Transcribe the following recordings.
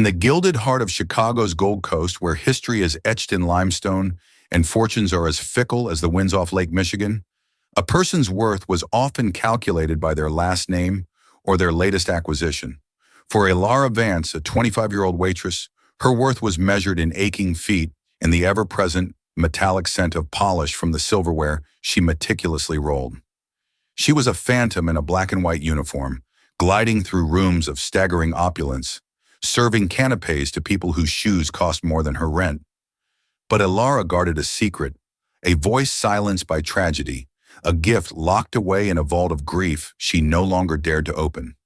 In the gilded heart of Chicago's Gold Coast, where history is etched in limestone and fortunes are as fickle as the winds off Lake Michigan, a person's worth was often calculated by their last name or their latest acquisition. For Elara Vance, a 25-year-old waitress, her worth was measured in aching feet and the ever-present metallic scent of polish from the silverware she meticulously rolled. She was a phantom in a black and white uniform, gliding through rooms of staggering opulence, serving canapes to people whose shoes cost more than her rent. But Elara guarded a secret, a voice silenced by tragedy, a gift locked away in a vault of grief she no longer dared to open.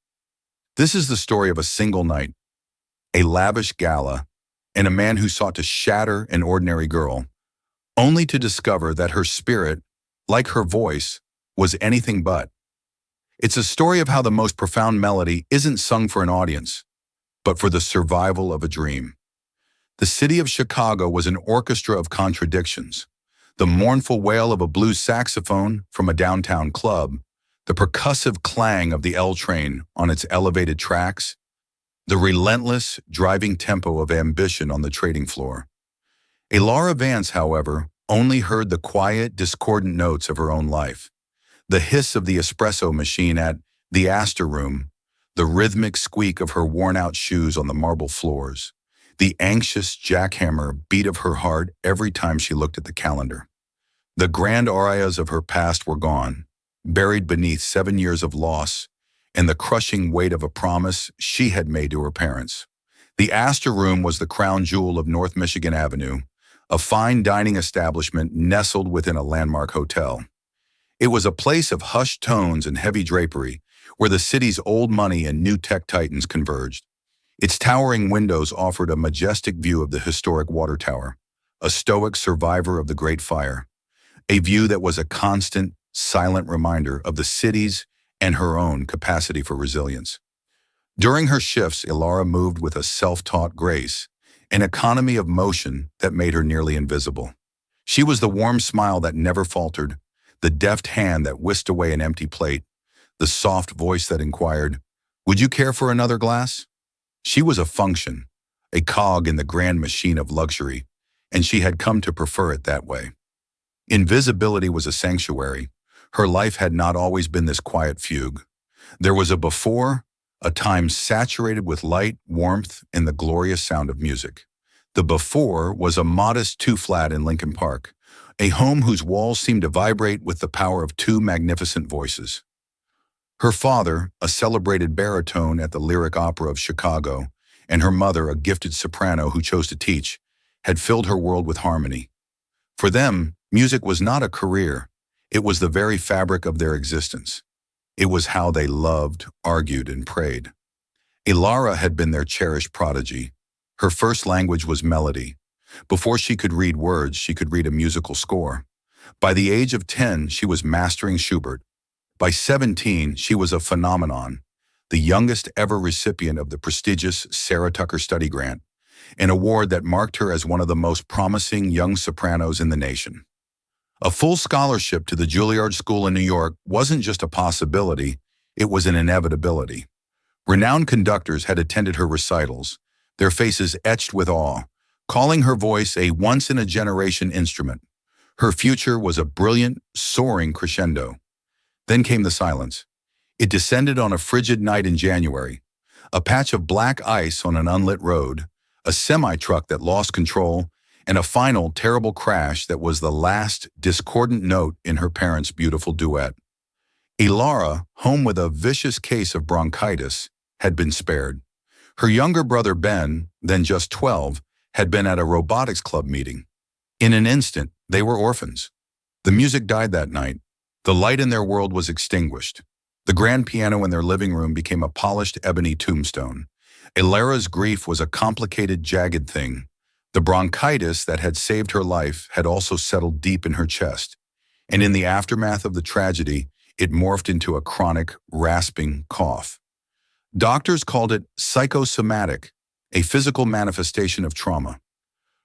This is the story of a single night, a lavish gala, and a man who sought to shatter an ordinary girl, only to discover that her spirit, like her voice, was anything but. It's a story of how the most profound melody isn't sung for an audience, but for the survival of a dream. The city of Chicago was an orchestra of contradictions. The mournful wail of a blues saxophone from a downtown club, the percussive clang of the L train on its elevated tracks, the relentless, driving tempo of ambition on the trading floor. Elara Vance, however, only heard the quiet, discordant notes of her own life. The hiss of the espresso machine at the Astor Room, the rhythmic squeak of her worn-out shoes on the marble floors, the anxious jackhammer beat of her heart every time she looked at the calendar. The grand arias of her past were gone, buried beneath 7 years of loss and the crushing weight of a promise she had made to her parents. The Astor Room was the crown jewel of North Michigan Avenue, a fine dining establishment nestled within a landmark hotel. It was a place of hushed tones and heavy drapery, where the city's old money and new tech titans converged. Its towering windows offered a majestic view of the historic water tower, a stoic survivor of the Great Fire, a view that was a constant, silent reminder of the city's and her own capacity for resilience. During her shifts, Elara moved with a self-taught grace, an economy of motion that made her nearly invisible. She was the warm smile that never faltered, the deft hand that whisked away an empty plate, the soft voice that inquired, "Would you care for another glass?" She was a function, a cog in the grand machine of luxury, and she had come to prefer it that way. Invisibility was a sanctuary. Her life had not always been this quiet fugue. There was a before, a time saturated with light, warmth, and the glorious sound of music. The before was a modest two-flat in Lincoln Park, a home whose walls seemed to vibrate with the power of two magnificent voices. Her father, a celebrated baritone at the Lyric Opera of Chicago, and her mother, a gifted soprano who chose to teach, had filled her world with harmony. For them, music was not a career. It was the very fabric of their existence. It was how they loved, argued, and prayed. Elara had been their cherished prodigy. Her first language was melody. Before she could read words, she could read a musical score. By the age of 10, she was mastering Schubert. By 17, she was a phenomenon, the youngest ever recipient of the prestigious Sarah Tucker Study Grant, an award that marked her as one of the most promising young sopranos in the nation. A full scholarship to the Juilliard School in New York wasn't just a possibility, it was an inevitability. Renowned conductors had attended her recitals, their faces etched with awe, calling her voice a once-in-a-generation instrument. Her future was a brilliant, soaring crescendo. Then came the silence. It descended on a frigid night in January, a patch of black ice on an unlit road, a semi-truck that lost control, and a final terrible crash that was the last discordant note in her parents' beautiful duet. Elara, home with a vicious case of bronchitis, had been spared. Her younger brother Ben, then just 12, had been at a robotics club meeting. In an instant, they were orphans. The music died that night. The light in their world was extinguished. The grand piano in their living room became a polished ebony tombstone. Elara's grief was a complicated, jagged thing. The bronchitis that had saved her life had also settled deep in her chest, and in the aftermath of the tragedy, it morphed into a chronic, rasping cough. Doctors called it psychosomatic, a physical manifestation of trauma.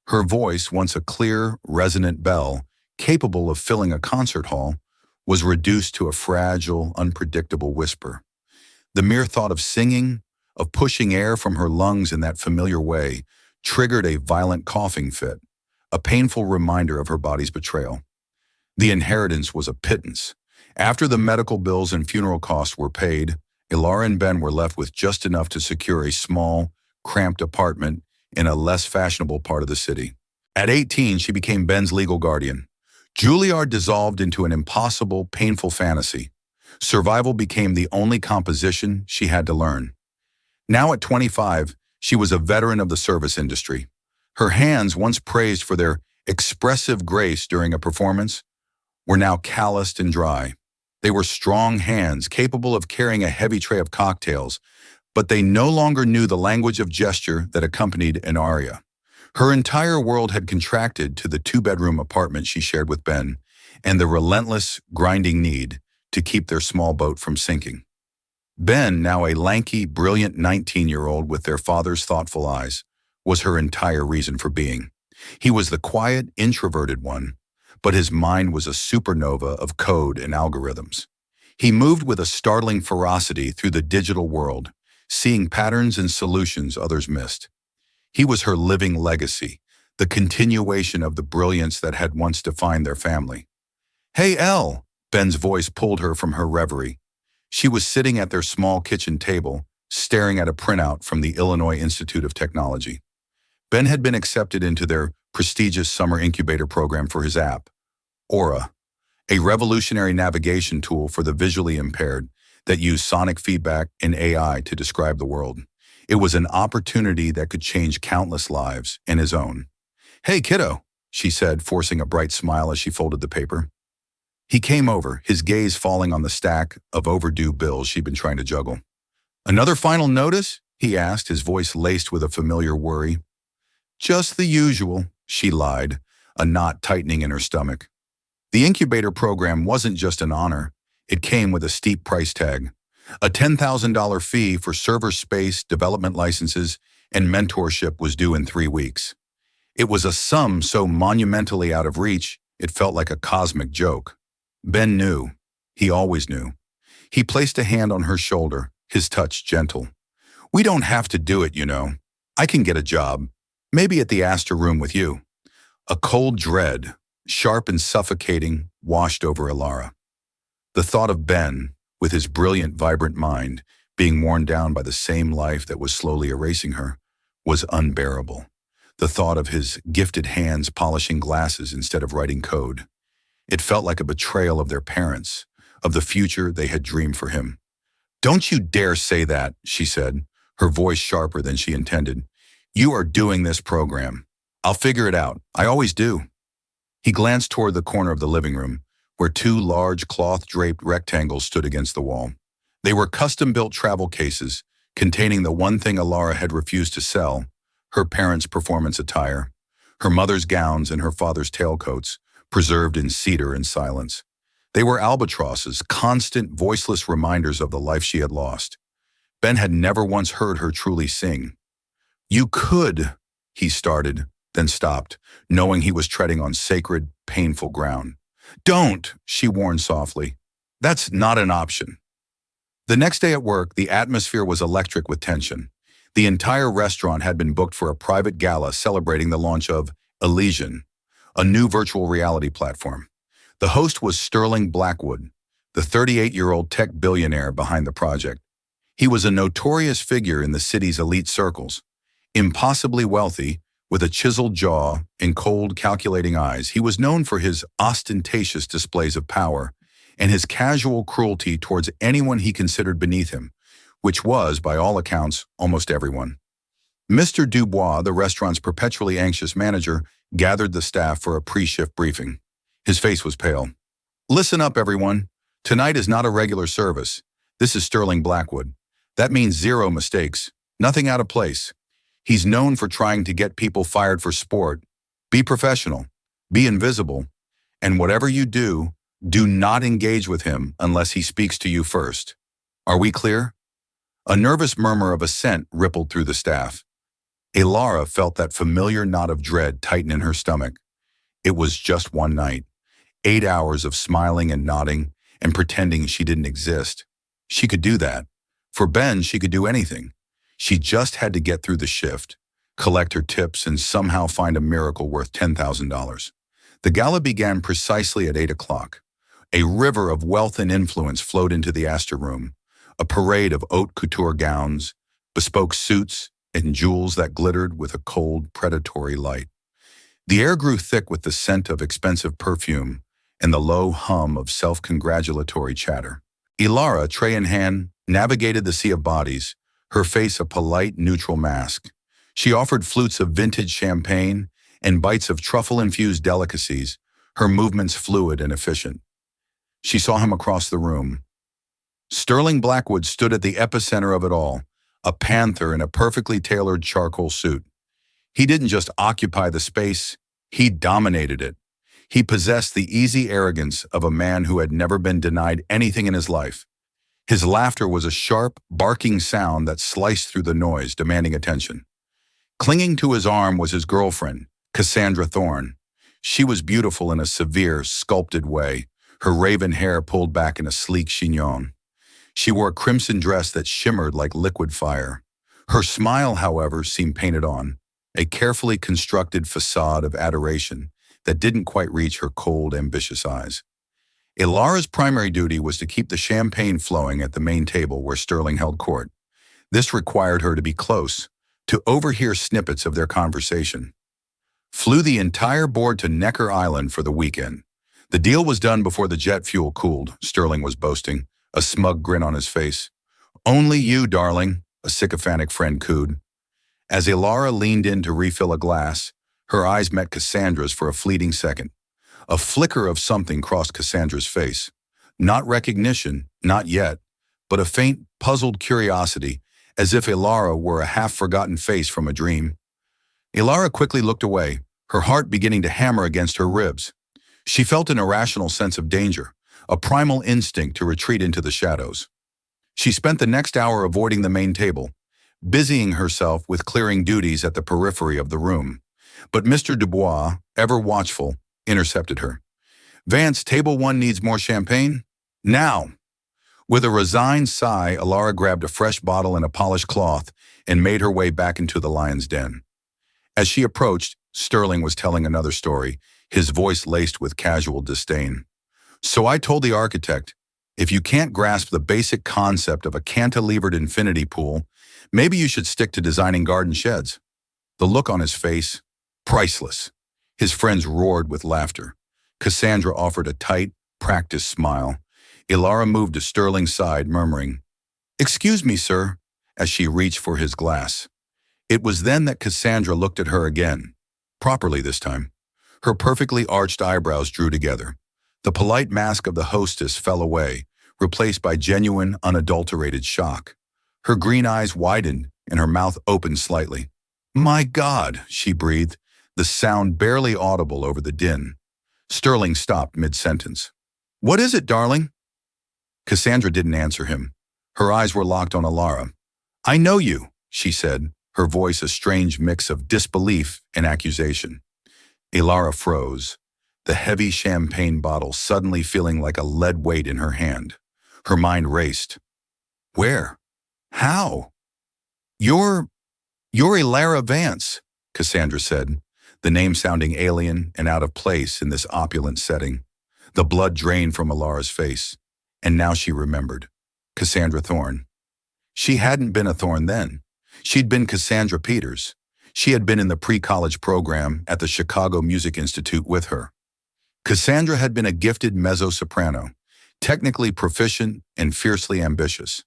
Her voice, once a clear, resonant bell, capable of filling a concert hall, was reduced to a fragile, unpredictable whisper. The mere thought of singing, of pushing air from her lungs in that familiar way triggered a violent coughing fit, a painful reminder of her body's betrayal. The inheritance was a pittance. After the medical bills and funeral costs were paid, Ilara and Ben were left with just enough to secure a small, cramped apartment in a less fashionable part of the city. At 18, she became Ben's legal guardian. Juilliard dissolved into an impossible, painful fantasy. Survival became the only composition she had to learn. Now at 25, she was a veteran of the service industry. Her hands, once praised for their expressive grace during a performance, were now calloused and dry. They were strong hands, capable of carrying a heavy tray of cocktails, but they no longer knew the language of gesture that accompanied an aria. Her entire world had contracted to the two-bedroom apartment she shared with Ben, and the relentless, grinding need to keep their small boat from sinking. Ben, now a lanky, brilliant 19-year-old with their father's thoughtful eyes, was her entire reason for being. He was the quiet, introverted one, but his mind was a supernova of code and algorithms. He moved with a startling ferocity through the digital world, seeing patterns and solutions others missed. He was her living legacy, the continuation of the brilliance that had once defined their family. "Hey, Elle!" Ben's voice pulled her from her reverie. She was sitting at their small kitchen table, staring at a printout from the Illinois Institute of Technology. Ben had been accepted into their prestigious summer incubator program for his app, Aura, a revolutionary navigation tool for the visually impaired that used sonic feedback and AI to describe the world. It was an opportunity that could change countless lives, and his own. "Hey, kiddo," she said, forcing a bright smile as she folded the paper. He came over, his gaze falling on the stack of overdue bills she'd been trying to juggle. "Another final notice?" he asked, his voice laced with a familiar worry. "Just the usual," she lied, a knot tightening in her stomach. The incubator program wasn't just an honor. It came with a steep price tag. A $10,000 fee for server space, development licenses, and mentorship was due in 3 weeks. It was a sum so monumentally out of reach, it felt like a cosmic joke. Ben knew. He always knew. He placed a hand on her shoulder, his touch gentle. "We don't have to do it, you know. I can get a job. Maybe at the Astor Room with you." A cold dread, sharp and suffocating, washed over Ilara. The thought of Ben, with his brilliant, vibrant mind, being worn down by the same life that was slowly erasing her, was unbearable. The thought of his gifted hands polishing glasses instead of writing code. It felt like a betrayal of their parents, of the future they had dreamed for him. "Don't you dare say that," she said, her voice sharper than she intended. "You are doing this program. I'll figure it out. I always do." He glanced toward the corner of the living room, where 2 large cloth-draped rectangles stood against the wall. They were custom-built travel cases, containing the one thing Ilara had refused to sell, her parents' performance attire, her mother's gowns and her father's tailcoats, preserved in cedar and silence. They were albatrosses, constant, voiceless reminders of the life she had lost. Ben had never once heard her truly sing. "You could," he started, then stopped, knowing he was treading on sacred, painful ground. "Don't," she warned softly. "That's not an option." The next day at work, the atmosphere was electric with tension. The entire restaurant had been booked for a private gala celebrating the launch of Elysian, a new virtual reality platform. The host was Sterling Blackwood, the 38-year-old tech billionaire behind the project. He was a notorious figure in the city's elite circles. Impossibly wealthy, with a chiseled jaw and cold, calculating eyes, he was known for his ostentatious displays of power and his casual cruelty towards anyone he considered beneath him, which was, by all accounts, almost everyone. Mr. Dubois, the restaurant's perpetually anxious manager, gathered the staff for a pre-shift briefing. His face was pale. "Listen up, everyone. Tonight is not a regular service. This is Sterling Blackwood. That means 0 mistakes, nothing out of place. He's known for trying to get people fired for sport. Be professional, be invisible, and whatever you do, do not engage with him unless he speaks to you first. Are we clear?" A nervous murmur of assent rippled through the staff. Ilara felt that familiar knot of dread tighten in her stomach. It was just one night. 8 hours of smiling and nodding and pretending she didn't exist. She could do that. For Ben, she could do anything. She just had to get through the shift, collect her tips, and somehow find a miracle worth $10,000. The gala began precisely at 8 o'clock. A river of wealth and influence flowed into the Astor Room, a parade of haute couture gowns, bespoke suits, and jewels that glittered with a cold, predatory light. The air grew thick with the scent of expensive perfume and the low hum of self-congratulatory chatter. Ilara, tray in hand, navigated the sea of bodies, her face a polite, neutral mask. She offered flutes of vintage champagne and bites of truffle-infused delicacies, her movements fluid and efficient. She saw him across the room. Sterling Blackwood stood at the epicenter of it all, a panther in a perfectly tailored charcoal suit. He didn't just occupy the space, he dominated it. He possessed the easy arrogance of a man who had never been denied anything in his life. His laughter was a sharp, barking sound that sliced through the noise, demanding attention. Clinging to his arm was his girlfriend, Cassandra Thorne. She was beautiful in a severe, sculpted way, her raven hair pulled back in a sleek chignon. She wore a crimson dress that shimmered like liquid fire. Her smile, however, seemed painted on, a carefully constructed facade of adoration that didn't quite reach her cold, ambitious eyes. Ilara's primary duty was to keep the champagne flowing at the main table where Sterling held court. This required her to be close, to overhear snippets of their conversation. Flew the entire board to Necker Island for the weekend. The deal was done before the jet fuel cooled, Sterling was boasting, a smug grin on his face. Only you, darling, a sycophantic friend cooed. As Ilara leaned in to refill a glass, her eyes met Cassandra's for a fleeting second. A flicker of something crossed Cassandra's face. Not recognition, not yet, but a faint, puzzled curiosity, as if Ilara were a half-forgotten face from a dream. Ilara quickly looked away, her heart beginning to hammer against her ribs. She felt an irrational sense of danger, a primal instinct to retreat into the shadows. She spent the next hour avoiding the main table, busying herself with clearing duties at the periphery of the room. But Mr. Dubois, ever watchful, intercepted her. Vance, table 1 needs more champagne? Now! With a resigned sigh, Ilara grabbed a fresh bottle and a polished cloth and made her way back into the lion's den. As she approached, Sterling was telling another story, his voice laced with casual disdain. So I told the architect, if you can't grasp the basic concept of a cantilevered infinity pool, maybe you should stick to designing garden sheds. The look on his face, priceless. His friends roared with laughter. Cassandra offered a tight, practiced smile. Ilara moved to Sterling's side, murmuring, "Excuse me, sir," as she reached for his glass. It was then that Cassandra looked at her again, properly this time. Her perfectly arched eyebrows drew together. The polite mask of the hostess fell away, replaced by genuine, unadulterated shock. Her green eyes widened and her mouth opened slightly. "My God," she breathed, the sound barely audible over the din. Sterling stopped mid-sentence. "What is it, darling?" Cassandra didn't answer him. Her eyes were locked on Ilara. "I know you," she said, her voice a strange mix of disbelief and accusation. Ilara froze, the heavy champagne bottle suddenly feeling like a lead weight in her hand. Her mind raced. "Where? How?" You're Ilara Vance," Cassandra said, the name sounding alien and out of place in this opulent setting. The blood drained from Ilara's face, and now she remembered. Cassandra Thorne. She hadn't been a Thorne then. She'd been Cassandra Peters. She had been in the pre-college program at the Chicago Music Institute with her. Cassandra had been a gifted mezzo-soprano, technically proficient and fiercely ambitious.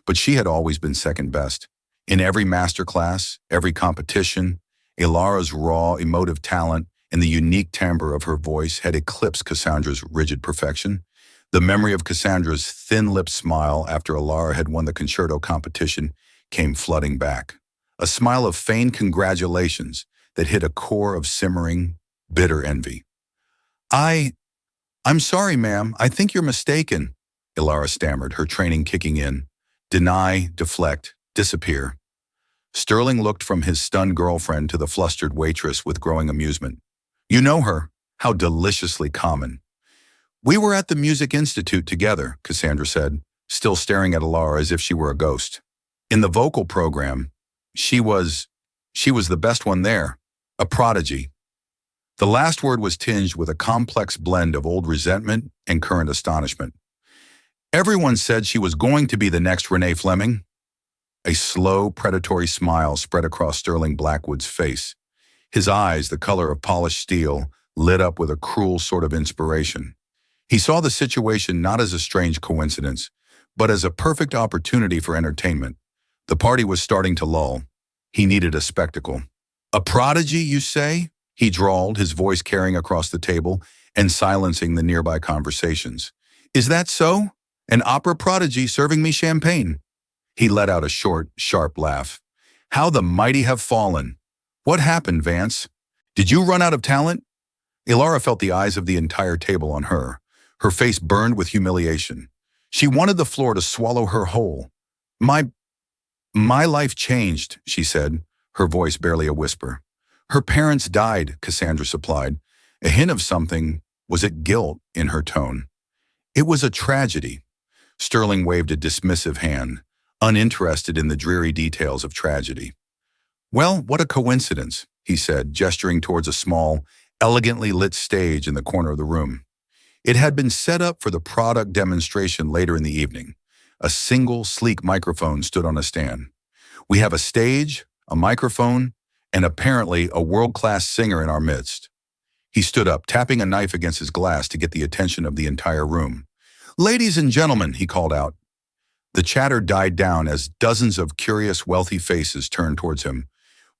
But she had always been second best. In every masterclass, every competition, Ilara's raw, emotive talent and the unique timbre of her voice had eclipsed Cassandra's rigid perfection. The memory of Cassandra's thin-lipped smile after Ilara had won the concerto competition came flooding back. A smile of feigned congratulations that hid a core of simmering, bitter envy. I'm sorry, ma'am. I think you're mistaken," Ilara stammered, her training kicking in. Deny, deflect, disappear. Sterling looked from his stunned girlfriend to the flustered waitress with growing amusement. "You know her. How deliciously common." "We were at the Music Institute together," Cassandra said, still staring at Ilara as if she were a ghost. "In the vocal program, She was, she was the best one there. A prodigy. The last word was tinged with a complex blend of old resentment and current astonishment. Everyone said she was going to be the next Renee Fleming. A slow, predatory smile spread across Sterling Blackwood's face. His eyes, the color of polished steel, lit up with a cruel sort of inspiration. He saw the situation not as a strange coincidence, but as a perfect opportunity for entertainment. The party was starting to lull. He needed a spectacle. A prodigy, you say? He drawled, his voice carrying across the table and silencing the nearby conversations. Is that so? An opera prodigy serving me champagne? He let out a short, sharp laugh. How the mighty have fallen. What happened, Vance? Did you run out of talent? Ilara felt the eyes of the entire table on her. Her face burned with humiliation. She wanted the floor to swallow her whole. My life changed, she said, her voice barely a whisper. Her parents died, Cassandra supplied. A hint of something, was it guilt, in her tone. It was a tragedy. Sterling waved a dismissive hand, uninterested in the dreary details of tragedy. Well, what a coincidence, he said, gesturing towards a small, elegantly lit stage in the corner of the room. It had been set up for the product demonstration later in the evening. A single, sleek microphone stood on a stand. We have a stage, a microphone, and apparently a world-class singer in our midst. He stood up, tapping a knife against his glass to get the attention of the entire room. Ladies and gentlemen, he called out. The chatter died down as dozens of curious, wealthy faces turned towards him.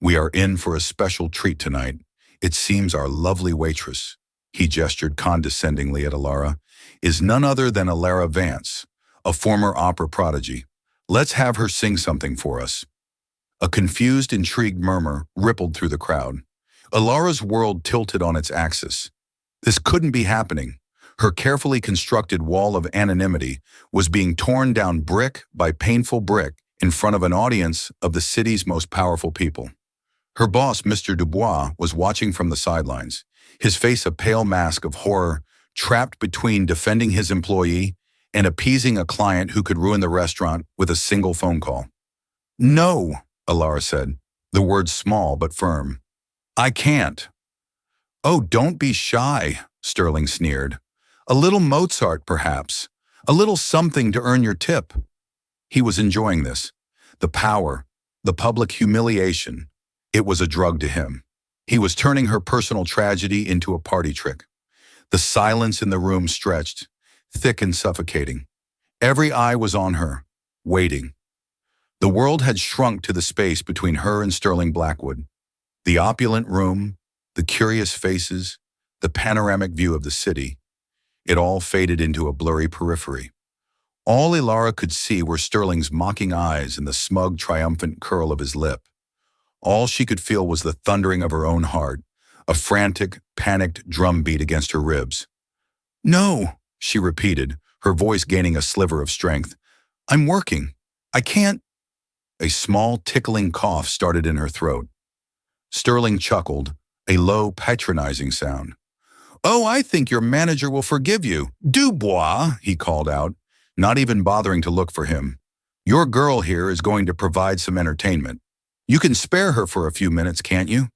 We are in for a special treat tonight. It seems our lovely waitress, he gestured condescendingly at Ilara, is none other than Ilara Vance, a former opera prodigy. Let's have her sing something for us. A confused, intrigued murmur rippled through the crowd. Ilara's world tilted on its axis. This couldn't be happening. Her carefully constructed wall of anonymity was being torn down brick by painful brick in front of an audience of the city's most powerful people. Her boss, Mr. Dubois, was watching from the sidelines, his face a pale mask of horror, trapped between defending his employee and appeasing a client who could ruin the restaurant with a single phone call. No, Ilara said, the words small but firm. I can't. Oh, don't be shy, Sterling sneered. A little Mozart, perhaps. A little something to earn your tip. He was enjoying this. The power, the public humiliation. It was a drug to him. He was turning her personal tragedy into a party trick. The silence in the room stretched, thick and suffocating. Every eye was on her, waiting. The world had shrunk to the space between her and Sterling Blackwood. The opulent room, the curious faces, the panoramic view of the city. It all faded into a blurry periphery. All Ilara could see were Sterling's mocking eyes and the smug, triumphant curl of his lip. All she could feel was the thundering of her own heart, a frantic, panicked drumbeat against her ribs. No, she repeated, her voice gaining a sliver of strength. I'm working. I can't. A small, tickling cough started in her throat. Sterling chuckled, a low, patronizing sound. Oh, I think your manager will forgive you. Dubois, he called out, not even bothering to look for him. Your girl here is going to provide some entertainment. You can spare her for a few minutes, can't you?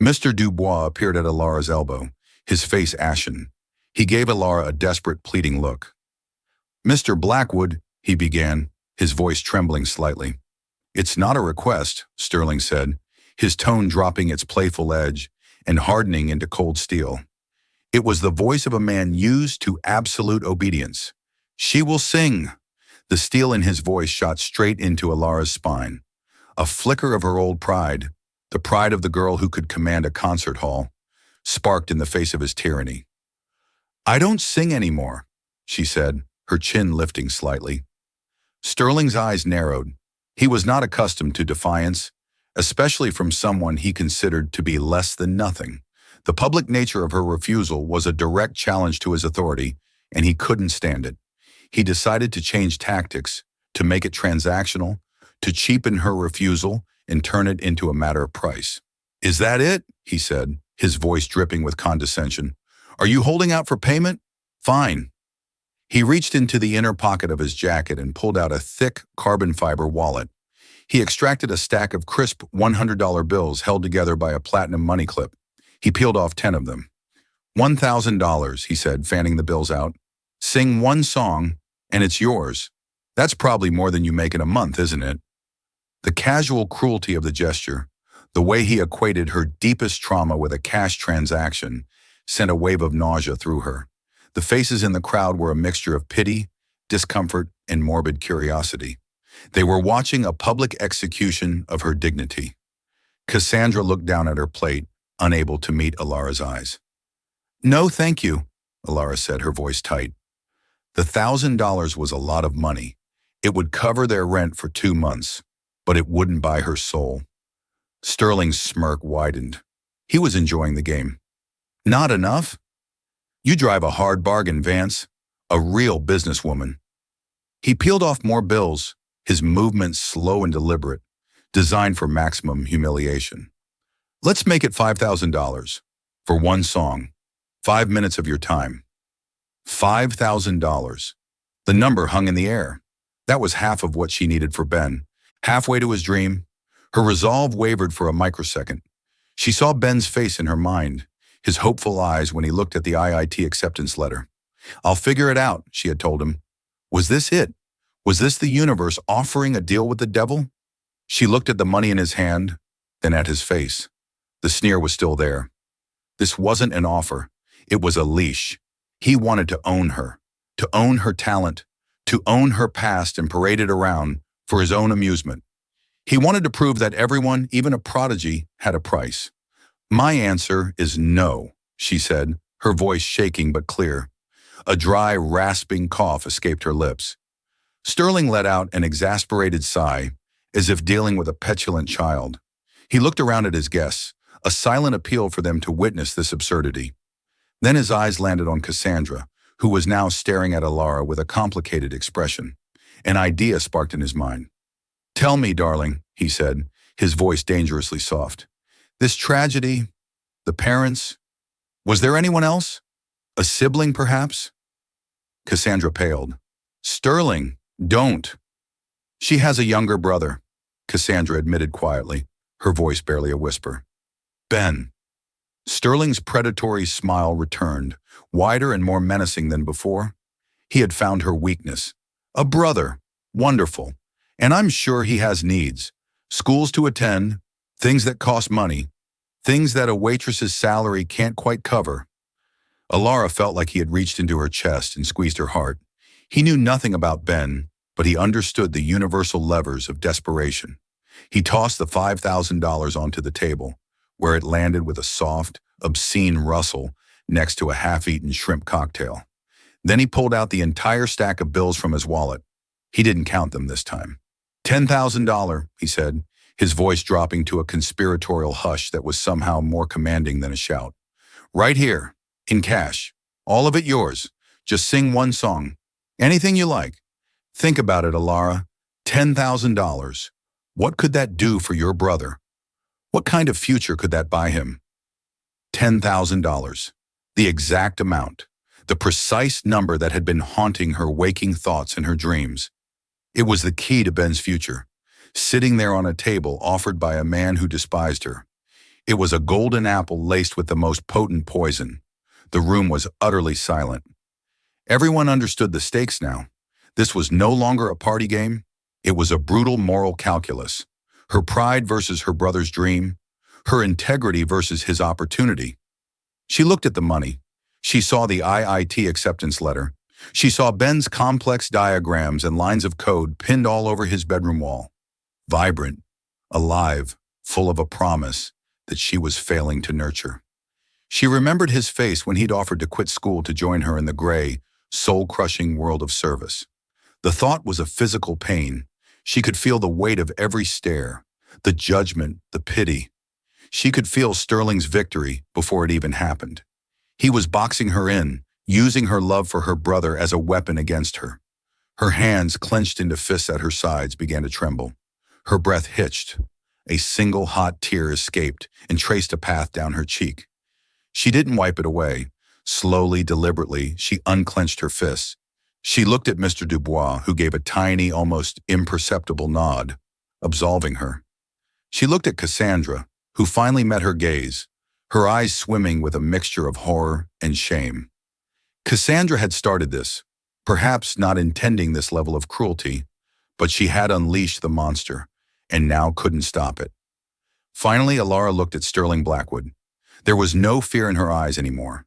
Mr. Dubois appeared at Ilara's elbow, his face ashen. He gave Ilara a desperate, pleading look. Mr. Blackwood, he began, his voice trembling slightly. It's not a request, Sterling said, his tone dropping its playful edge and hardening into cold steel. It was the voice of a man used to absolute obedience. She will sing. The steel in his voice shot straight into Ilara's spine. A flicker of her old pride, the pride of the girl who could command a concert hall, sparked in the face of his tyranny. I don't sing anymore, she said, her chin lifting slightly. Sterling's eyes narrowed. He was not accustomed to defiance, especially from someone he considered to be less than nothing. The public nature of her refusal was a direct challenge to his authority, and he couldn't stand it. He decided to change tactics, to make it transactional, to cheapen her refusal and turn it into a matter of price. Is that it? He said, his voice dripping with condescension. Are you holding out for payment? Fine. He reached into the inner pocket of his jacket and pulled out a thick carbon fiber wallet. He extracted a stack of crisp $100 bills held together by a platinum money clip. He peeled off 10 of them. $1,000, he said, fanning the bills out. Sing one song, and it's yours. That's probably more than you make in a month, isn't it? The casual cruelty of the gesture, the way he equated her deepest trauma with a cash transaction, sent a wave of nausea through her. The faces in the crowd were a mixture of pity, discomfort, and morbid curiosity. They were watching a public execution of her dignity. Cassandra looked down at her plate, unable to meet Alara's eyes. "No, thank you," Alara said, her voice tight. The $1,000 was a lot of money. It would cover their rent for 2 months, but it wouldn't buy her soul. Sterling's smirk widened. He was enjoying the game. "Not enough? You drive a hard bargain, Vance. A real businesswoman." He peeled off more bills, his movements slow and deliberate, designed for maximum humiliation. "Let's make it $5,000 for one song. 5 minutes of your time." $5,000. The number hung in the air. That was half of what she needed for Ben. Halfway to his dream, her resolve wavered for a microsecond. She saw Ben's face in her mind, his hopeful eyes when he looked at the IIT acceptance letter. "I'll figure it out," she had told him. Was this it? Was this the universe offering a deal with the devil? She looked at the money in his hand, then at his face. The sneer was still there. This wasn't an offer. It was a leash. He wanted to own her talent, to own her past and parade it around for his own amusement. He wanted to prove that everyone, even a prodigy, had a price. "My answer is no," she said, her voice shaking but clear. A dry, rasping cough escaped her lips. Sterling let out an exasperated sigh, as if dealing with a petulant child. He looked around at his guests, a silent appeal for them to witness this absurdity. Then his eyes landed on Cassandra, who was now staring at Alara with a complicated expression. An idea sparked in his mind. "Tell me, darling," he said, his voice dangerously soft. "This tragedy, the parents, was there anyone else? A sibling, perhaps?" Cassandra paled. "Sterling, don't." "She has a younger brother," Cassandra admitted quietly, her voice barely a whisper. "Ben." Sterling's predatory smile returned, wider and more menacing than before. He had found her weakness. "A brother. Wonderful. And I'm sure he has needs. Schools to attend, things that cost money, things that a waitress's salary can't quite cover." Alara felt like he had reached into her chest and squeezed her heart. He knew nothing about Ben, but he understood the universal levers of desperation. He tossed the $5,000 onto the table, where it landed with a soft, obscene rustle next to a half-eaten shrimp cocktail. Then he pulled out the entire stack of bills from his wallet. He didn't count them this time. $10,000, he said, his voice dropping to a conspiratorial hush that was somehow more commanding than a shout. "Right here, in cash. All of it yours. Just sing one song. Anything you like. Think about it, Alara. $10,000. What could that do for your brother? What kind of future could that buy him?" $10,000. The exact amount. The precise number that had been haunting her waking thoughts and her dreams. It was the key to Ben's future, sitting there on a table offered by a man who despised her. It was a golden apple laced with the most potent poison. The room was utterly silent. Everyone understood the stakes now. This was no longer a party game. It was a brutal moral calculus. Her pride versus her brother's dream. Her integrity versus his opportunity. She looked at the money. She saw the IIT acceptance letter. She saw Ben's complex diagrams and lines of code pinned all over his bedroom wall. Vibrant, alive, full of a promise that she was failing to nurture. She remembered his face when he'd offered to quit school to join her in the gray, soul-crushing world of service. The thought was a physical pain. She could feel the weight of every stare, the judgment, the pity. She could feel Sterling's victory before it even happened. He was boxing her in, using her love for her brother as a weapon against her. Her hands, clenched into fists at her sides, began to tremble. Her breath hitched. A single hot tear escaped and traced a path down her cheek. She didn't wipe it away. Slowly, deliberately, she unclenched her fists. She looked at Mr. Dubois, who gave a tiny, almost imperceptible nod. absolving her. She looked at Cassandra, who finally met her gaze, her eyes swimming with a mixture of horror and shame. Cassandra had started this, perhaps not intending this level of cruelty, but she had unleashed the monster, and now couldn't stop it. Finally, Alara looked at Sterling Blackwood. There was no fear in her eyes anymore.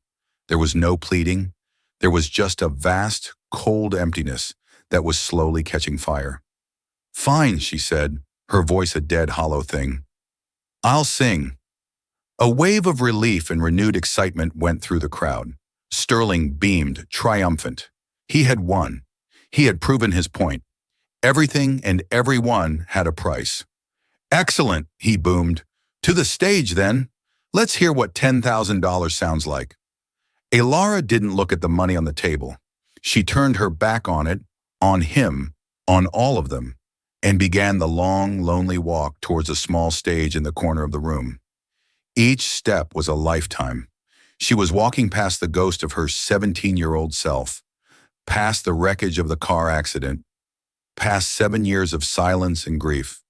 There was no pleading. There was just a vast, cold emptiness that was slowly catching fire. "Fine," she said, her voice a dead, hollow thing. "I'll sing." A wave of relief and renewed excitement went through the crowd. Sterling beamed, triumphant. He had won. He had proven his point. Everything and everyone had a price. "Excellent," he boomed. "To the stage, then. Let's hear what $10,000 sounds like." Alara didn't look at the money on the table. She turned her back on it, on him, on all of them, and began the long, lonely walk towards a small stage in the corner of the room. Each step was a lifetime. She was walking past the ghost of her 17-year-old self, past the wreckage of the car accident, past 7 years of silence and grief.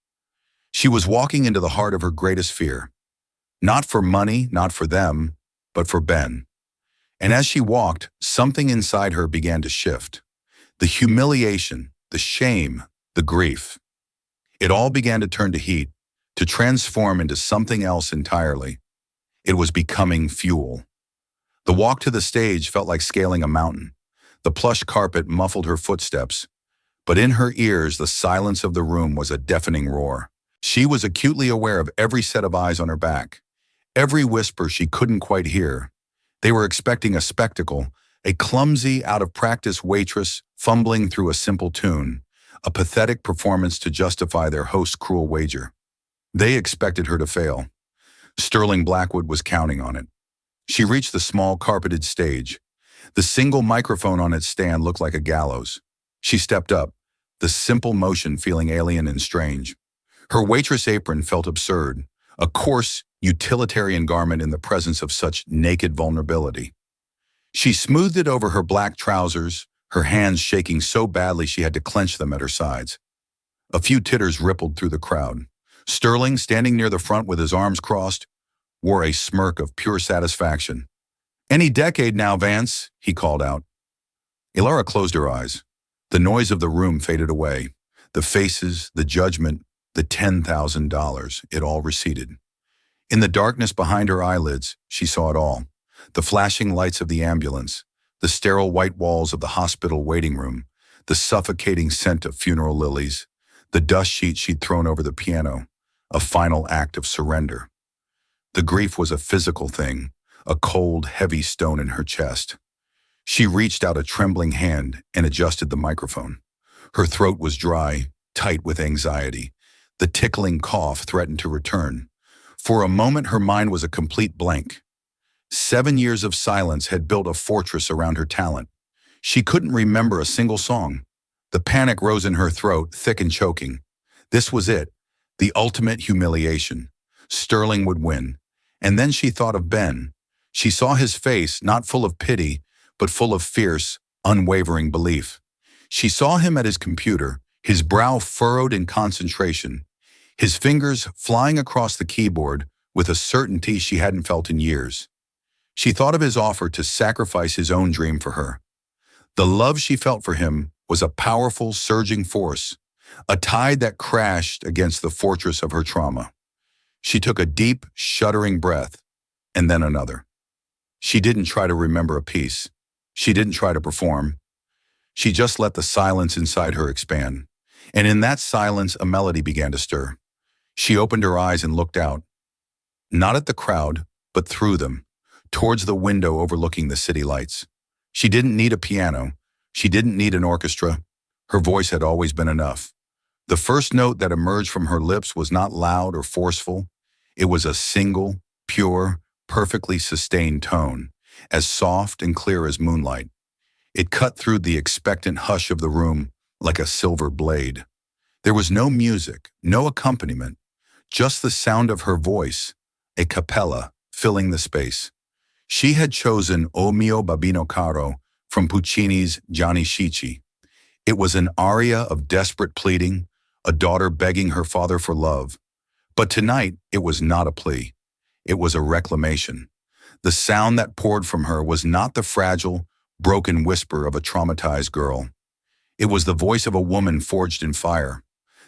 She was walking into the heart of her greatest fear. Not for money, not for them, but for Ben. And as she walked, something inside her began to shift. The humiliation, the shame, the grief. It all began to turn to heat, to transform into something else entirely. It was becoming fuel. The walk to the stage felt like scaling a mountain. The plush carpet muffled her footsteps, but in her ears the silence of the room was a deafening roar. She was acutely aware of every set of eyes on her back, every whisper she couldn't quite hear. They were expecting a spectacle, a clumsy, out-of-practice waitress fumbling through a simple tune, a pathetic performance to justify their host's cruel wager. They expected her to fail. Sterling Blackwood was counting on it. She reached the small carpeted stage. The single microphone on its stand looked like a gallows. She stepped up, the simple motion feeling alien and strange. Her waitress apron felt absurd, a coarse, utilitarian garment in the presence of such naked vulnerability. She smoothed it over her black trousers, her hands shaking so badly she had to clench them at her sides. A few titters rippled through the crowd. Sterling, standing near the front with his arms crossed, wore a smirk of pure satisfaction. "Any decade now, Vance," he called out. Alara closed her eyes. The noise of the room faded away. The faces, the judgment, the $10,000, it all receded. In the darkness behind her eyelids, she saw it all. The flashing lights of the ambulance, the sterile white walls of the hospital waiting room, the suffocating scent of funeral lilies, the dust sheet she'd thrown over the piano, a final act of surrender. The grief was a physical thing, a cold, heavy stone in her chest. She reached out a trembling hand and adjusted the microphone. Her throat was dry, tight with anxiety. The tickling cough threatened to return. For a moment, her mind was a complete blank. 7 years of silence had built a fortress around her talent. She couldn't remember a single song. The panic rose in her throat, thick and choking. This was it, the ultimate humiliation. Sterling would win. And then she thought of Ben. She saw his face, not full of pity, but full of fierce, unwavering belief. She saw him at his computer, his brow furrowed in concentration, his fingers flying across the keyboard with a certainty she hadn't felt in years. She thought of his offer to sacrifice his own dream for her. The love she felt for him was a powerful, surging force, a tide that crashed against the fortress of her trauma. She took a deep, shuddering breath, and then another. She didn't try to remember a piece. She didn't try to perform. She just let the silence inside her expand. And in that silence, a melody began to stir. She opened her eyes and looked out. Not at the crowd, but through them, towards the window overlooking the city lights. She didn't need a piano. She didn't need an orchestra. Her voice had always been enough. The first note that emerged from her lips was not loud or forceful. It was a single, pure, perfectly sustained tone, as soft and clear as moonlight. It cut through the expectant hush of the room like a silver blade. There was no music, no accompaniment, just the sound of her voice, a cappella, filling the space. She had chosen O mio babino caro from Puccini's Gianni Schicchi. It was an aria of desperate pleading, a daughter begging her father for love. But tonight, it was not a plea. It was a reclamation. The sound that poured from her was not the fragile, broken whisper of a traumatized girl. It was the voice of a woman forged in fire.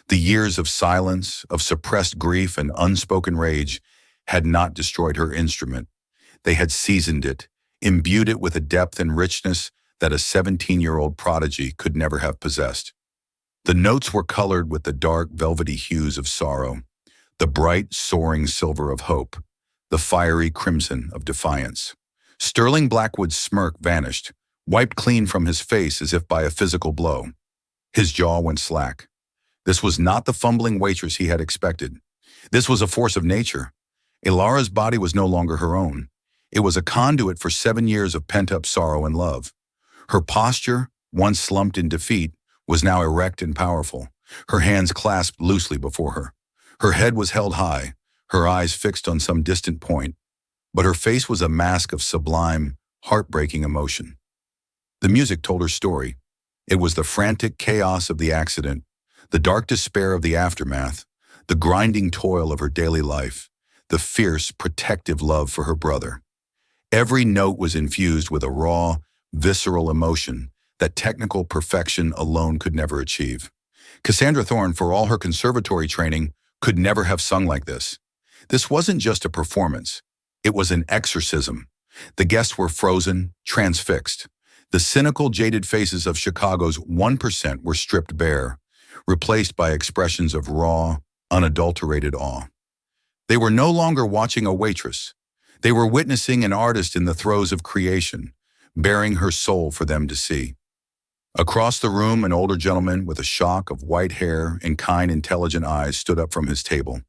The years of silence, of suppressed grief and unspoken rage had not destroyed her instrument. They had seasoned it, imbued it with a depth and richness that a 17-year-old prodigy could never have possessed. The notes were colored with the dark, velvety hues of sorrow, the bright, soaring silver of hope, the fiery crimson of defiance. Sterling Blackwood's smirk vanished, wiped clean from his face as if by a physical blow. His jaw went slack. This was not the fumbling waitress he had expected. This was a force of nature. Ilara's body was no longer her own. It was a conduit for 7 years of pent-up sorrow and love. Her posture, once slumped in defeat, was now erect and powerful, her hands clasped loosely before her. Her head was held high, her eyes fixed on some distant point, but her face was a mask of sublime, heartbreaking emotion. The music told her story. It was the frantic chaos of the accident, the dark despair of the aftermath, the grinding toil of her daily life, the fierce, protective love for her brother. Every note was infused with a raw, visceral emotion that technical perfection alone could never achieve. Cassandra Thorne, for all her conservatory training, could never have sung like this. This wasn't just a performance. It was an exorcism. The guests were frozen, transfixed. The cynical, jaded faces of Chicago's 1% were stripped bare, replaced by expressions of raw, unadulterated awe. They were no longer watching a waitress. They were witnessing an artist in the throes of creation, bearing her soul for them to see. Across the room, an older gentleman with a shock of white hair and kind, intelligent eyes stood up from his table.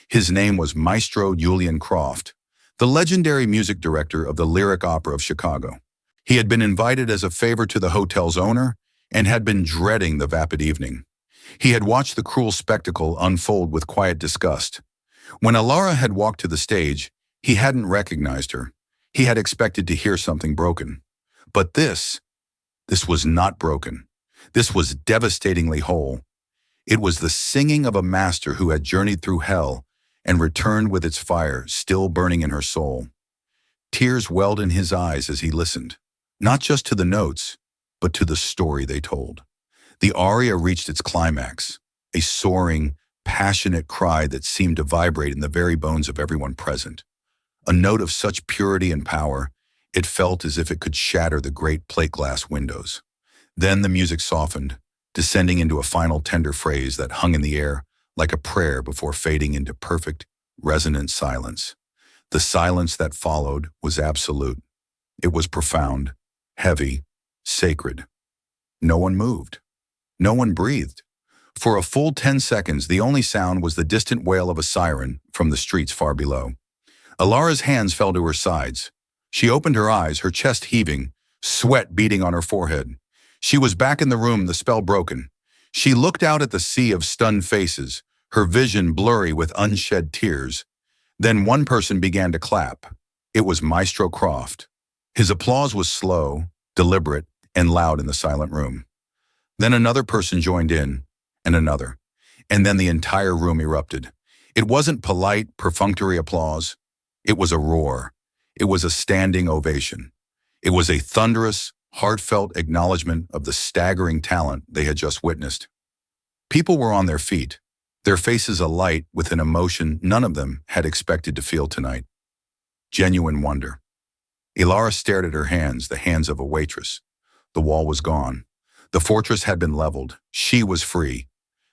His name was Maestro Julian Croft, the legendary music director of the Lyric Opera of Chicago. He had been invited as a favor to the hotel's owner and had been dreading the vapid evening. He had watched the cruel spectacle unfold with quiet disgust. When Ilara had walked to the stage, he hadn't recognized her. He had expected to hear something broken. But this was not broken. This was devastatingly whole. It was the singing of a master who had journeyed through hell and returned with its fire still burning in her soul. Tears welled in his eyes as he listened, not just to the notes, but to the story they told. The aria reached its climax, a soaring, passionate cry that seemed to vibrate in the very bones of everyone present. A note of such purity and power, it felt as if it could shatter the great plate glass windows. Then the music softened, descending into a final tender phrase that hung in the air like a prayer before fading into perfect, resonant silence. The silence that followed was absolute. It was profound, heavy, sacred. No one moved. No one breathed. For a full 10 seconds, the only sound was the distant wail of a siren from the streets far below. Ilara's hands fell to her sides. She opened her eyes, her chest heaving, sweat beading on her forehead. She was back in the room, the spell broken. She looked out at the sea of stunned faces, her vision blurry with unshed tears. Then one person began to clap. It was Maestro Croft. His applause was slow, deliberate, and loud in the silent room. Then another person joined in, and another. And then the entire room erupted. It wasn't polite, perfunctory applause. It was a roar. It was a standing ovation. It was a thunderous, heartfelt acknowledgement of the staggering talent they had just witnessed. People were on their feet, their faces alight with an emotion none of them had expected to feel tonight. Genuine wonder. Ilara stared at her hands, the hands of a waitress. The wall was gone. The fortress had been leveled. She was free.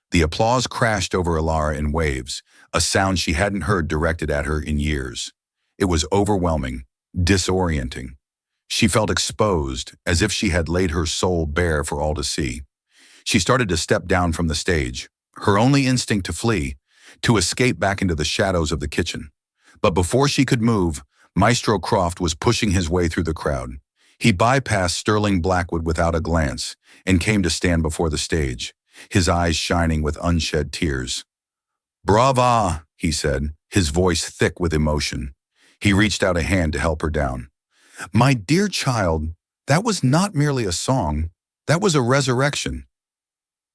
The applause crashed over Ilara in waves, a sound she hadn't heard directed at her in years. It was overwhelming, disorienting. She felt exposed, as if she had laid her soul bare for all to see. She started to step down from the stage, her only instinct to flee, to escape back into the shadows of the kitchen. But before she could move, Maestro Croft was pushing his way through the crowd. He bypassed Sterling Blackwood without a glance and came to stand before the stage, his eyes shining with unshed tears. "Brava," he said, his voice thick with emotion. He reached out a hand to help her down. "My dear child, that was not merely a song, that was a resurrection."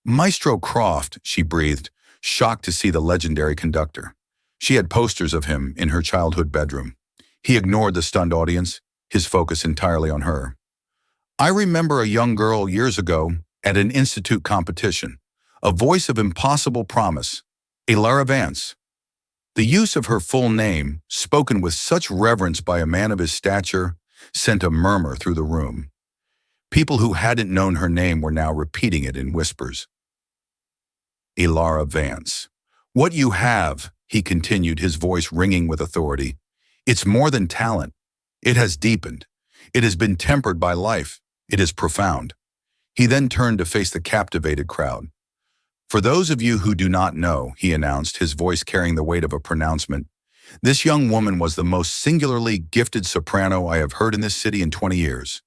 Maestro Croft, she breathed, shocked to see the legendary conductor. She had posters of him in her childhood bedroom. He ignored the stunned audience, his focus entirely on her. I remember a young girl years ago at an institute competition, a voice of impossible promise, Lara Vance. The use of her full name, spoken with such reverence by a man of his stature, sent a murmur through the room. People who hadn't known her name were now repeating it in whispers. Lara Vance. What you have, he continued, his voice ringing with authority. It's more than talent. It has deepened. It has been tempered by life. It is profound. He then turned to face the captivated crowd. For those of you who do not know, he announced, his voice carrying the weight of a pronouncement, this young woman was the most singularly gifted soprano I have heard in this city in 20 years.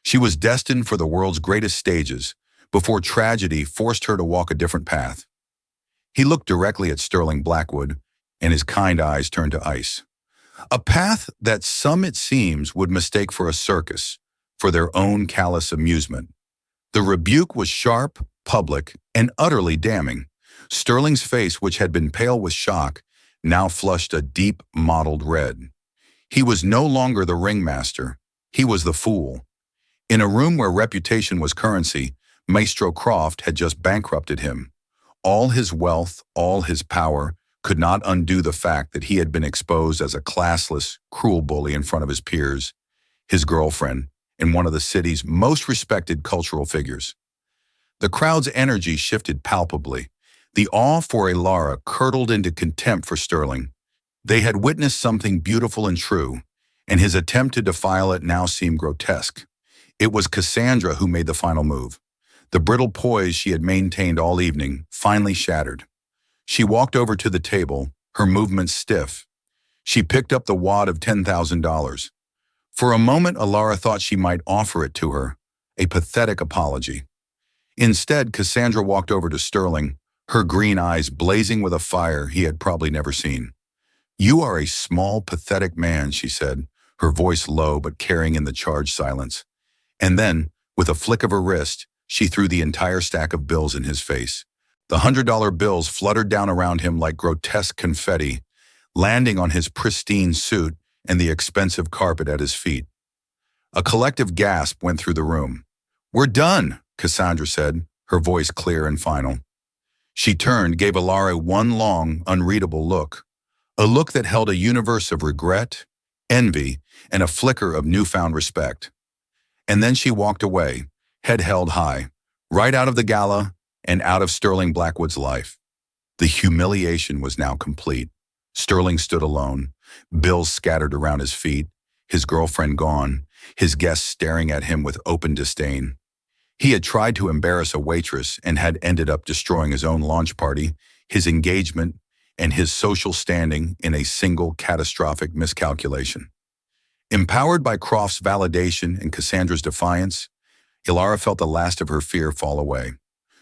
She was destined for the world's greatest stages, before tragedy forced her to walk a different path. He looked directly at Sterling Blackwood, and his kind eyes turned to ice. A path that some, it seems, would mistake for a circus, for their own callous amusement. The rebuke was sharp, public, and utterly damning. Sterling's face, which had been pale with shock, now flushed a deep, mottled red. He was no longer the ringmaster. He was the fool. In a room where reputation was currency, Maestro Croft had just bankrupted him. All his wealth, all his power, could not undo the fact that he had been exposed as a classless, cruel bully in front of his peers, his girlfriend, and one of the city's most respected cultural figures. The crowd's energy shifted palpably. The awe for Lara curdled into contempt for Sterling. They had witnessed something beautiful and true, and his attempt to defile it now seemed grotesque. It was Cassandra who made the final move. The brittle poise she had maintained all evening finally shattered. She walked over to the table, her movements stiff. She picked up the wad of $10,000. For a moment, Lara thought she might offer it to her, a pathetic apology. Instead, Cassandra walked over to Sterling, her green eyes blazing with a fire he had probably never seen. You are a small, pathetic man, she said, her voice low but carrying in the charged silence. And then, with a flick of her wrist, she threw the entire stack of bills in his face. The $100 bills fluttered down around him like grotesque confetti, landing on his pristine suit and the expensive carpet at his feet. A collective gasp went through the room. We're done, Cassandra said, her voice clear and final. She turned, gave Lara one long, unreadable look, a look that held a universe of regret, envy, and a flicker of newfound respect. And then she walked away, head held high, right out of the gala and out of Sterling Blackwood's life. The humiliation was now complete. Sterling stood alone, bills scattered around his feet, his girlfriend gone, his guests staring at him with open disdain. He had tried to embarrass a waitress and had ended up destroying his own launch party, his engagement, and his social standing in a single catastrophic miscalculation. Empowered by Croft's validation and Cassandra's defiance, Lara felt the last of her fear fall away.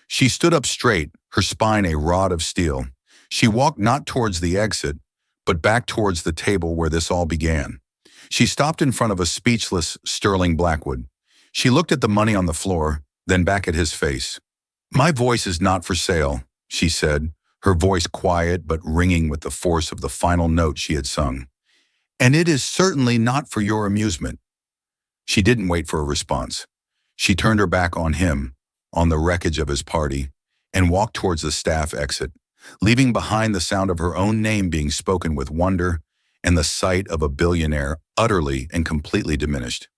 She stood up straight, her spine a rod of steel. She walked not towards the exit, but back towards the table where this all began. She stopped in front of a speechless Sterling Blackwood. She looked at the money on the floor, then back at his face. My voice is not for sale, she said, her voice quiet but ringing with the force of the final note she had sung. And it is certainly not for your amusement. She didn't wait for a response. She turned her back on him, on the wreckage of his party, and walked towards the staff exit, leaving behind the sound of her own name being spoken with wonder and the sight of a billionaire utterly and completely diminished.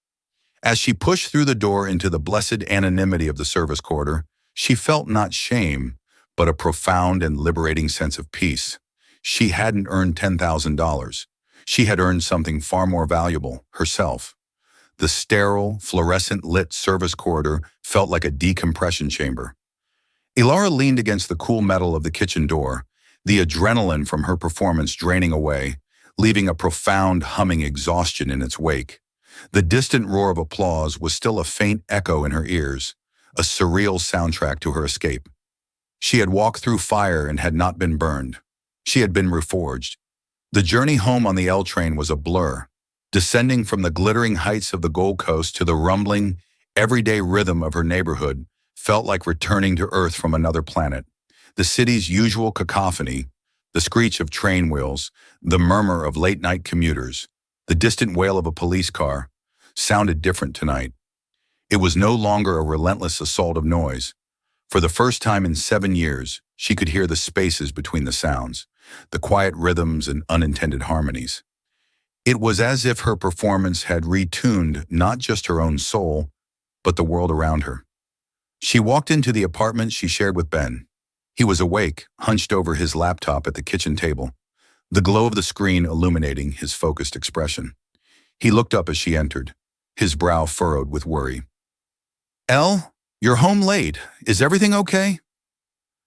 As she pushed through the door into the blessed anonymity of the service corridor, she felt not shame, but a profound and liberating sense of peace. She hadn't earned $10,000. She had earned something far more valuable, herself. The sterile, fluorescent-lit service corridor felt like a decompression chamber. Lara leaned against the cool metal of the kitchen door, the adrenaline from her performance draining away, leaving a profound humming exhaustion in its wake. The distant roar of applause was still a faint echo in her ears, a surreal soundtrack to her escape. She had walked through fire and had not been burned. She had been reforged. The journey home on the L train was a blur, descending from the glittering heights of the Gold Coast to the rumbling, everyday rhythm of her neighborhood, felt like returning to Earth from another planet. The city's usual cacophony, the screech of train wheels, the murmur of late-night commuters, the distant wail of a police car, sounded different tonight. It was no longer a relentless assault of noise. For the first time in 7 years, she could hear the spaces between the sounds, the quiet rhythms and unintended harmonies. It was as if her performance had retuned not just her own soul, but the world around her. She walked into the apartment she shared with Ben. He was awake, hunched over his laptop at the kitchen table, the glow of the screen illuminating his focused expression. He looked up as she entered, his brow furrowed with worry. "Elle, you're home late. Is everything okay?"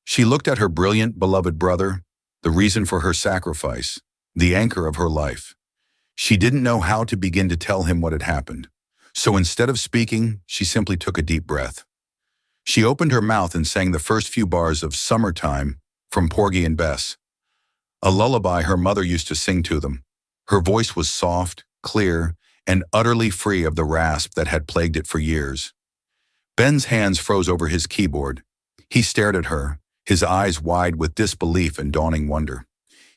She looked at her brilliant, beloved brother, the reason for her sacrifice, the anchor of her life. She didn't know how to begin to tell him what had happened. So instead of speaking, she simply took a deep breath. She opened her mouth and sang the first few bars of Summertime from Porgy and Bess, a lullaby her mother used to sing to them. Her voice was soft, clear, and utterly free of the rasp that had plagued it for years. Ben's hands froze over his keyboard. He stared at her, his eyes wide with disbelief and dawning wonder.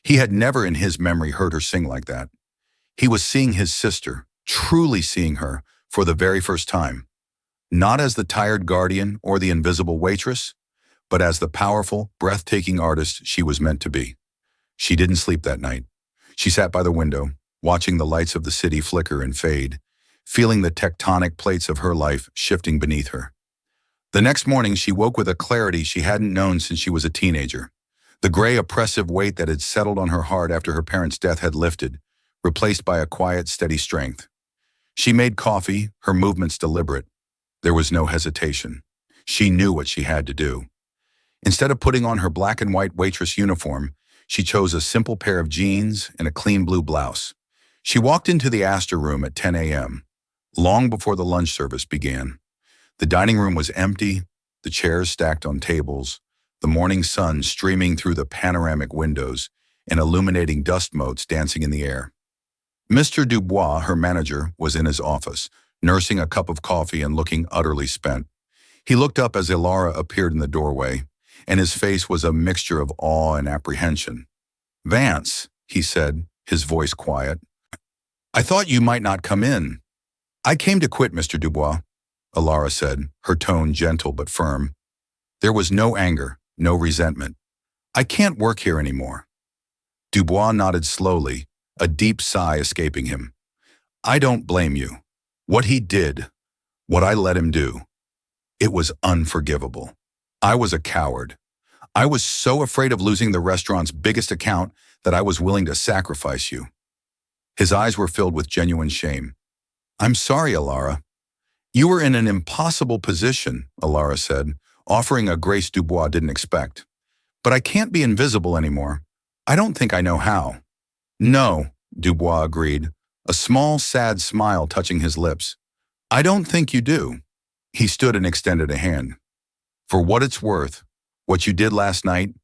He had never in his memory heard her sing like that. He was seeing his sister, truly seeing her, for the very first time. Not as the tired guardian or the invisible waitress, but as the powerful, breathtaking artist she was meant to be. She didn't sleep that night. She sat by the window, watching the lights of the city flicker and fade, feeling the tectonic plates of her life shifting beneath her. The next morning, she woke with a clarity she hadn't known since she was a teenager. The gray, oppressive weight that had settled on her heart after her parents' death had lifted, replaced by a quiet, steady strength. She made coffee, her movements deliberate. There was no hesitation. She knew what she had to do. Instead of putting on her black and white waitress uniform, she chose a simple pair of jeans and a clean blue blouse. She walked into the Astor Room at 10 a.m., long before the lunch service began. The dining room was empty, the chairs stacked on tables, the morning sun streaming through the panoramic windows and illuminating dust motes dancing in the air. Mr. Dubois, her manager, was in his office, nursing a cup of coffee and looking utterly spent. He looked up as Ilara appeared in the doorway, and his face was a mixture of awe and apprehension. "Vance," he said, his voice quiet. "I thought you might not come in." "I came to quit, Mr. Dubois," Ilara said, her tone gentle but firm. There was no anger, no resentment. "I can't work here anymore." Dubois nodded slowly, a deep sigh escaping him. "I don't blame you. What he did, what I let him do, it was unforgivable. I was a coward. I was so afraid of losing the restaurant's biggest account that I was willing to sacrifice you." His eyes were filled with genuine shame. "I'm sorry, Ilara." "You were in an impossible position," Ilara said, offering a grace Dubois didn't expect. "But I can't be invisible anymore. I don't think I know how." "No," Dubois agreed, a small, sad smile touching his lips. "I don't think you do." He stood and extended a hand. "For what it's worth, what you did last night,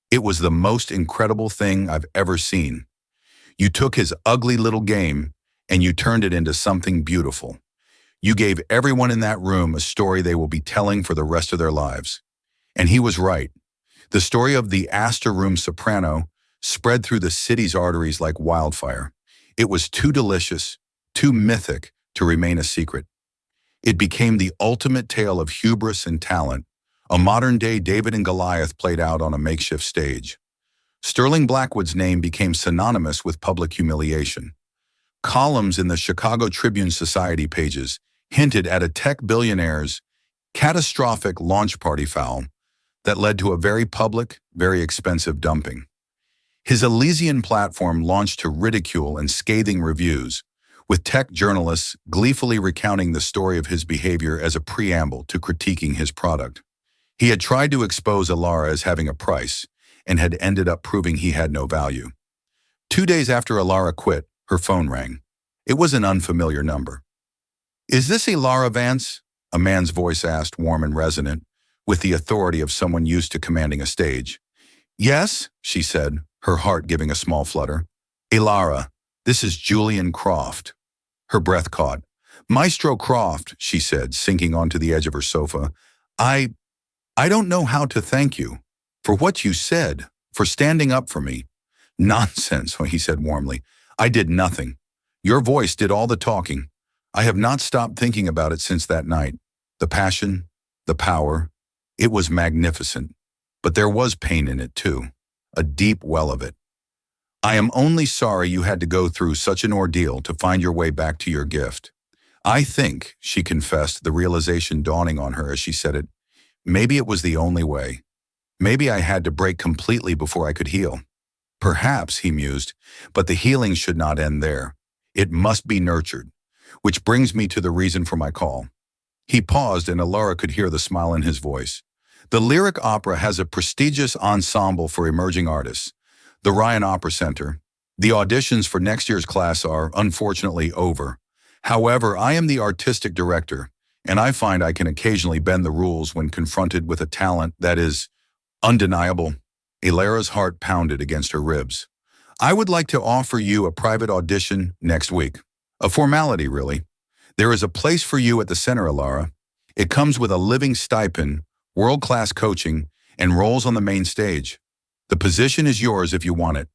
it was the most incredible thing I've ever seen. You took his ugly little game and you turned it into something beautiful. You gave everyone in that room a story they will be telling for the rest of their lives." And he was right. The story of the Astor Room soprano spread through the city's arteries like wildfire. It was too delicious, too mythic to remain a secret. It became the ultimate tale of hubris and talent, a modern-day David and Goliath played out on a makeshift stage. Sterling Blackwood's name became synonymous with public humiliation. Columns in the Chicago Tribune Society pages hinted at a tech billionaire's catastrophic launch party foul that led to a very public, very expensive dumping. His Elysian platform launched to ridicule and scathing reviews, with tech journalists gleefully recounting the story of his behavior as a preamble to critiquing his product. He had tried to expose Ilara as having a price, and had ended up proving he had no value. 2 days after Ilara quit, her phone rang. It was an unfamiliar number. "Is this Ilara Vance?" a man's voice asked, warm and resonant, with the authority of someone used to commanding a stage. "Yes," she said, her heart giving a small flutter. "Ilara, this is Julian Croft." Her breath caught. "Maestro Croft," she said, sinking onto the edge of her sofa. I, I don't know how to thank you for what you said, for standing up for me. Nonsense, he said warmly. I did nothing. Your voice did all the talking. I have not stopped thinking about it since that night. The passion, the power, it was magnificent. But there was pain in it too, a deep well of it. I am only sorry you had to go through such an ordeal to find your way back to your gift. I think, she confessed, the realization dawning on her as she said it, maybe it was the only way. Maybe I had to break completely before I could heal. Perhaps, he mused, but the healing should not end there. It must be nurtured. Which brings me to the reason for my call. He paused and Alara could hear the smile in his voice. The Lyric Opera has a prestigious ensemble for emerging artists, the Ryan Opera Center. The auditions for next year's class are, unfortunately, over. However, I am the artistic director, and I find I can occasionally bend the rules when confronted with a talent that is undeniable. Alara's heart pounded against her ribs. I would like to offer you a private audition next week. A formality, really. There is a place for you at the center, Alara. It comes with a living stipend, world-class coaching, and roles on the main stage. The position is yours if you want it.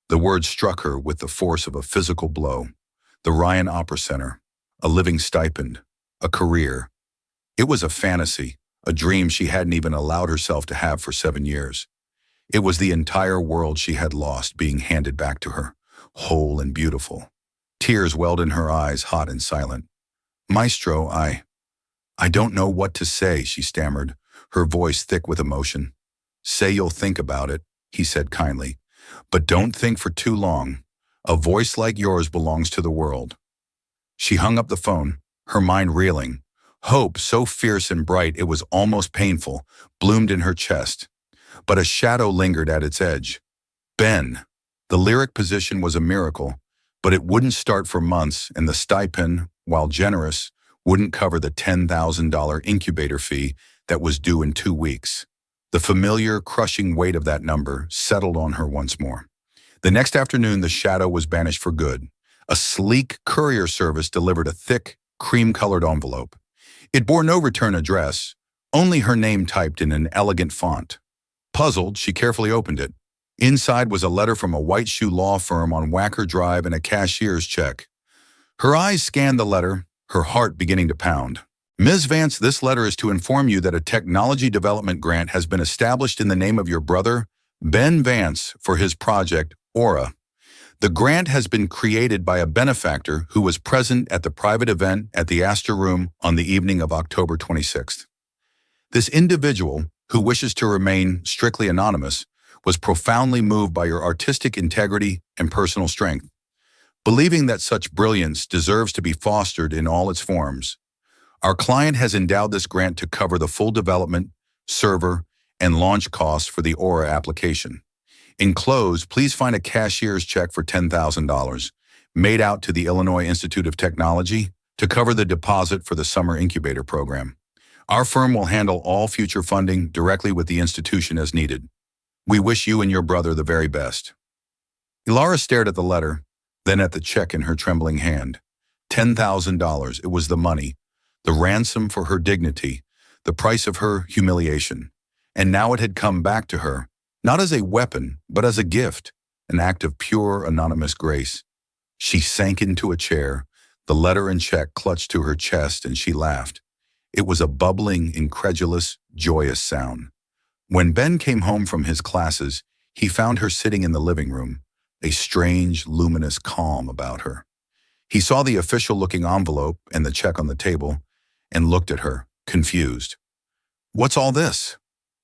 The word struck her with the force of a physical blow. The Ryan Opera Center, a living stipend, a career. It was a fantasy, a dream she hadn't even allowed herself to have for 7 years. It was the entire world she had lost being handed back to her, whole and beautiful. Tears welled in her eyes, hot and silent. Maestro, I don't know what to say, she stammered, her voice thick with emotion. Say you'll think about it, he said kindly. But don't think for too long. A voice like yours belongs to the world. She hung up the phone, her mind reeling. Hope, so fierce and bright it was almost painful, bloomed in her chest. But a shadow lingered at its edge. Ben. The lyric position was a miracle, but it wouldn't start for months, and the stipend, while generous, wouldn't cover the $10,000 incubator fee that was due in 2 weeks. The familiar, crushing weight of that number settled on her once more. The next afternoon, the shadow was banished for good. A sleek courier service delivered a thick, cream-colored envelope. It bore no return address, only her name typed in an elegant font. Puzzled, she carefully opened it. Inside was a letter from a white shoe law firm on Wacker Drive and a cashier's check. Her eyes scanned the letter, her heart beginning to pound. Ms. Vance, this letter is to inform you that a technology development grant has been established in the name of your brother, Ben Vance, for his project, Aura. The grant has been created by a benefactor who was present at the private event at the Astor Room on the evening of October 26th. This individual, who wishes to remain strictly anonymous, was profoundly moved by your artistic integrity and personal strength. Believing that such brilliance deserves to be fostered in all its forms, our client has endowed this grant to cover the full development, server, and launch costs for the Aura application. Enclosed, please find a cashier's check for $10,000, made out to the Illinois Institute of Technology, to cover the deposit for the summer incubator program. Our firm will handle all future funding directly with the institution as needed. We wish you and your brother the very best. Alara stared at the letter, then at the check in her trembling hand. $10,000, it was the money, the ransom for her dignity, the price of her humiliation. And now it had come back to her, not as a weapon, but as a gift, an act of pure, anonymous grace. She sank into a chair, the letter and check clutched to her chest, and she laughed. It was a bubbling, incredulous, joyous sound. When Ben came home from his classes, he found her sitting in the living room, a strange, luminous calm about her. He saw the official-looking envelope and the check on the table, and looked at her, confused. What's all this?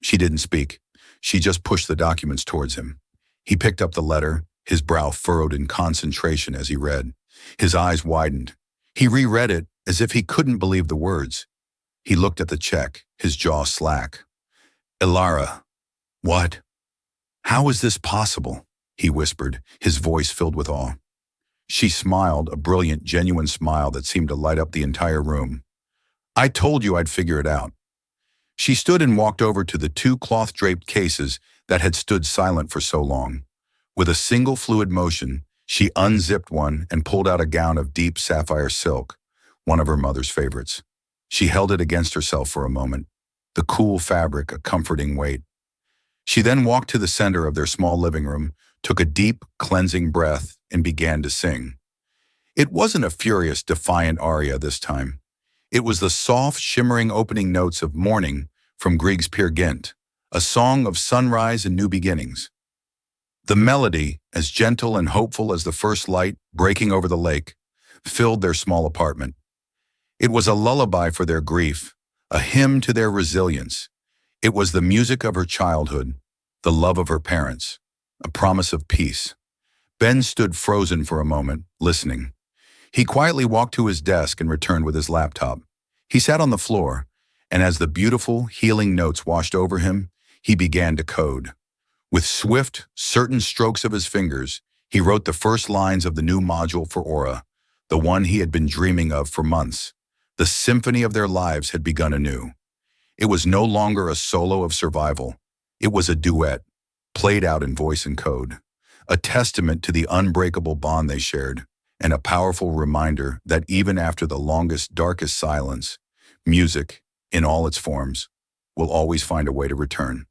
She didn't speak. She just pushed the documents towards him. He picked up the letter, his brow furrowed in concentration as he read. His eyes widened. He reread it as if he couldn't believe the words. He looked at the check, his jaw slack. Alara, what? How is this possible? He whispered, his voice filled with awe. She smiled, a brilliant, genuine smile that seemed to light up the entire room. I told you I'd figure it out. She stood and walked over to the 2 cloth-draped cases that had stood silent for so long. With a single fluid motion, she unzipped one and pulled out a gown of deep sapphire silk, one of her mother's favorites. She held it against herself for a moment, the cool fabric a comforting weight. She then walked to the center of their small living room, took a deep, cleansing breath, and began to sing. It wasn't a furious, defiant aria this time. It was the soft, shimmering opening notes of Morning from Grieg's Peer Gynt, a song of sunrise and new beginnings. The melody, as gentle and hopeful as the first light breaking over the lake, filled their small apartment. It was a lullaby for their grief, a hymn to their resilience. It was the music of her childhood, the love of her parents, a promise of peace. Ben stood frozen for a moment, listening. He quietly walked to his desk and returned with his laptop. He sat on the floor, and as the beautiful, healing notes washed over him, he began to code. With swift, certain strokes of his fingers, he wrote the first lines of the new module for Aura, the one he had been dreaming of for months. The symphony of their lives had begun anew. It was no longer a solo of survival. It was a duet, played out in voice and code, a testament to the unbreakable bond they shared, and a powerful reminder that even after the longest, darkest silence, music, in all its forms, will always find a way to return.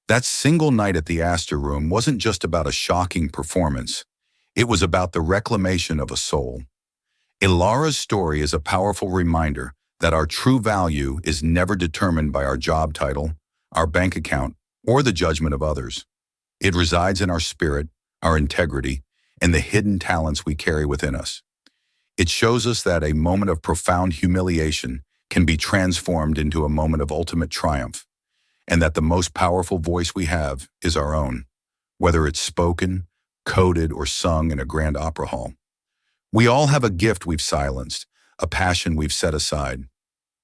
That single night at the Astor Room wasn't just about a shocking performance. It was about the reclamation of a soul. Ilara's story is a powerful reminder that our true value is never determined by our job title, our bank account, or the judgment of others. It resides in our spirit, our integrity, and the hidden talents we carry within us. It shows us that a moment of profound humiliation can be transformed into a moment of ultimate triumph, and that the most powerful voice we have is our own, whether it's spoken, coded, or sung in a grand opera hall. We all have a gift we've silenced, a passion we've set aside.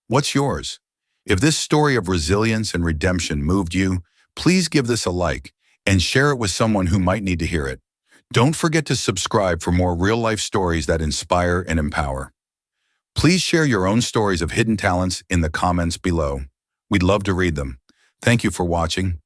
What's yours? If this story of resilience and redemption moved you, please give this a like and share it with someone who might need to hear it. Don't forget to subscribe for more real-life stories that inspire and empower. Please share your own stories of hidden talents in the comments below. We'd love to read them. Thank you for watching.